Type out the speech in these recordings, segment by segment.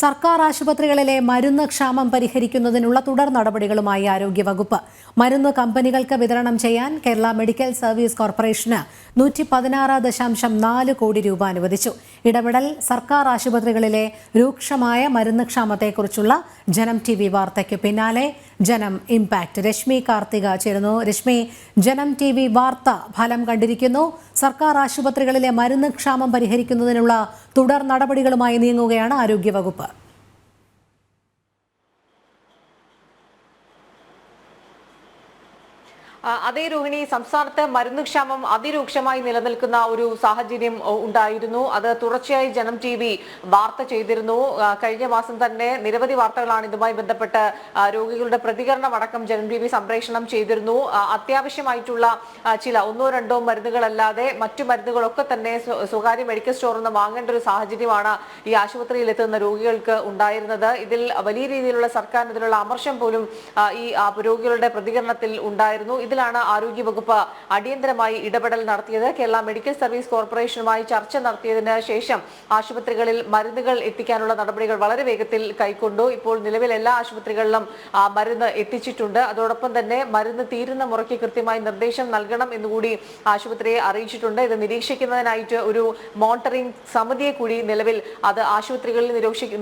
സർക്കാർ ആശുപത്രികളിലെ മരുന്ന് ക്ഷാമം പരിഹരിക്കുന്നതിനുള്ള തുടർ നടപടികളുമായി ആരോഗ്യവകുപ്പ്. മരുന്ന് കമ്പനികൾക്ക് വിതരണം ചെയ്യാൻ കേരള മെഡിക്കൽ സർവീസ് കോർപ്പറേഷന് 116.4 കോടി രൂപ അനുവദിച്ചു. ഇടപെടൽ സർക്കാർ ആശുപത്രികളിലെ രൂക്ഷമായ മരുന്ന് ക്ഷാമത്തെക്കുറിച്ചുള്ള ജനം TV വാർത്തയ്ക്ക് പിന്നാലെ ജനം ഇംപാക്ട്. രശ്മി കാർത്തിക ചേരുന്നു. രശ്മി, ജനം TV വാർത്ത ഫലം കണ്ടിരിക്കുന്നു. സർക്കാർ ആശുപത്രികളിലെ മരുന്ന് ക്ഷാമം പരിഹരിക്കുന്നതിനുള്ള തുടർ നടപടികളുമായി നീങ്ങുകയാണ് ആരോഗ്യവകുപ്പ്. അതേ രോഹിണി, സംസ്ഥാനത്ത് മരുന്ന് ക്ഷാമം അതിരൂക്ഷമായി നിലനിൽക്കുന്ന ഒരു സാഹചര്യം ഉണ്ടായിരുന്നു. അത് തുടർച്ചയായി ജനം TV വാർത്ത ചെയ്തിരുന്നു. കഴിഞ്ഞ മാസം തന്നെ നിരവധി വാർത്തകളാണ് ഇതുമായി ബന്ധപ്പെട്ട് രോഗികളുടെ പ്രതികരണം അടക്കം ജനം TV സംപ്രേഷണം ചെയ്തിരുന്നു. അത്യാവശ്യമായിട്ടുള്ള ചില 1-2 മരുന്നുകളല്ലാതെ മറ്റു മരുന്നുകളൊക്കെ തന്നെ സ്വകാര്യ മെഡിക്കൽ സ്റ്റോറിൽ നിന്ന് വാങ്ങേണ്ട ഒരു സാഹചര്യമാണ് ഈ ആശുപത്രിയിൽ എത്തുന്ന രോഗികൾക്ക് ഉണ്ടായിരുന്നത്. ഇതിൽ വലിയ രീതിയിലുള്ള സർക്കാരിനെതിരെയുള്ള അമർഷം പോലും ഈ രോഗികളുടെ പ്രതികരണത്തിൽ ഉണ്ടായിരുന്നു. ഇതിലാണ് ആരോഗ്യവകുപ്പ് അടിയന്തരമായി ഇടപെടൽ നടത്തിയത്. കേരള മെഡിക്കൽ സർവീസ് കോർപ്പറേഷനുമായി ചർച്ച നടത്തിയതിന് ശേഷം ആശുപത്രികളിൽ മരുന്നുകൾ എത്തിക്കാനുള്ള നടപടികൾ വളരെ വേഗത്തിൽ കൈക്കൊണ്ടു. ഇപ്പോൾ നിലവിൽ എല്ലാ ആശുപത്രികളിലും മരുന്ന് എത്തിച്ചിട്ടുണ്ട്. അതോടൊപ്പം തന്നെ മരുന്ന് തീരുന്ന മുറയ്ക്ക് കൃത്യമായി നിർദ്ദേശം നൽകണം എന്നുകൂടി ആശുപത്രിയെ അറിയിച്ചിട്ടുണ്ട്. ഇത് നിരീക്ഷിക്കുന്നതിനായിട്ട് ഒരു മോണിറ്ററിംഗ് സമിതിയെ കൂടി നിലവിൽ അത് ആശുപത്രികളിൽ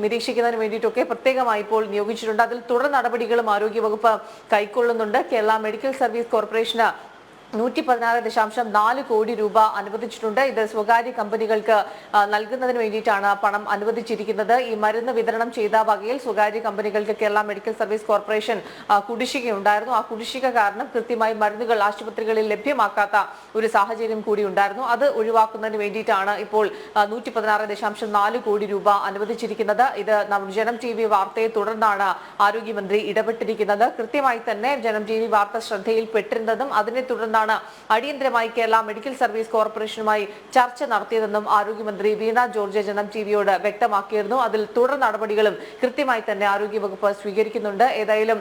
നിരീക്ഷിക്കുന്നതിന് വേണ്ടിയിട്ടൊക്കെ പ്രത്യേകമായി ഇപ്പോൾ നിയോഗിച്ചിട്ടുണ്ട്. അതിൽ തുടർ നടപടികളും ആരോഗ്യവകുപ്പ് കൈക്കൊള്ളുന്നുണ്ട്. കേരള മെഡിക്കൽ സർവീസ് കോർപ്പറേഷന് 116.4 കോടി രൂപ അനുവദിച്ചിട്ടുണ്ട്. ഇത് സ്വകാര്യ കമ്പനികൾക്ക് നൽകുന്നതിന് വേണ്ടിയിട്ടാണ് പണം അനുവദിച്ചിരിക്കുന്നത്. ഈ മരുന്ന് വിതരണം ചെയ്ത വകയിൽ സ്വകാര്യ കമ്പനികൾക്ക് കേരള മെഡിക്കൽ സർവീസ് കോർപ്പറേഷൻ കുടിശ്ശികയുണ്ടായിരുന്നു. ആ കുടിശ്ശിക കാരണം കൃത്യമായി മരുന്നുകൾ ആശുപത്രികളിൽ ലഭ്യമാക്കാത്ത ഒരു സാഹചര്യം കൂടി ഉണ്ടായിരുന്നു. അത് ഒഴിവാക്കുന്നതിന് വേണ്ടിയിട്ടാണ് ഇപ്പോൾ 116.4 കോടി രൂപ അനുവദിച്ചിരിക്കുന്നത്. ഇത് ജനം TV വാർത്തയെ തുടർന്നാണ് ആരോഗ്യമന്ത്രി ഇടപെട്ടിരിക്കുന്നത്. കൃത്യമായി തന്നെ ജനം TV വാർത്ത ശ്രദ്ധയിൽപ്പെട്ടിരുന്നതും അതിനെ തുടർന്നാണ് അടിയന്തരമായി കേരള മെഡിക്കൽ സർവീസ് കോർപ്പറേഷനുമായി ചർച്ച നടത്തിയതെന്നും ആരോഗ്യമന്ത്രി വീണ ജോർജ് ജനം TVയോട് വ്യക്തമാക്കിയിരുന്നു. അതിൽ തുടർ നടപടികളും കൃത്യമായി തന്നെ ആരോഗ്യവകുപ്പ് സ്വീകരിക്കുന്നുണ്ട്. ഏതായാലും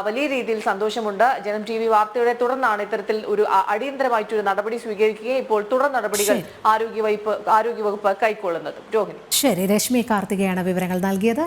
വലിയ രീതിയിൽ സന്തോഷമുണ്ട്. ജനം TV വാർത്തയുടെ തുടർന്നാണ് ഇത്തരത്തിൽ ഒരു അടിയന്തരമായിട്ടൊരു നടപടി സ്വീകരിക്കുകയും ഇപ്പോൾ തുടർ നടപടികൾ ആരോഗ്യവകുപ്പ് കൈക്കൊള്ളുന്നത്. രോഹിണി. ശരി, രശ്മി കാർത്തികയാണ് വിവരങ്ങൾ നൽകിയത്.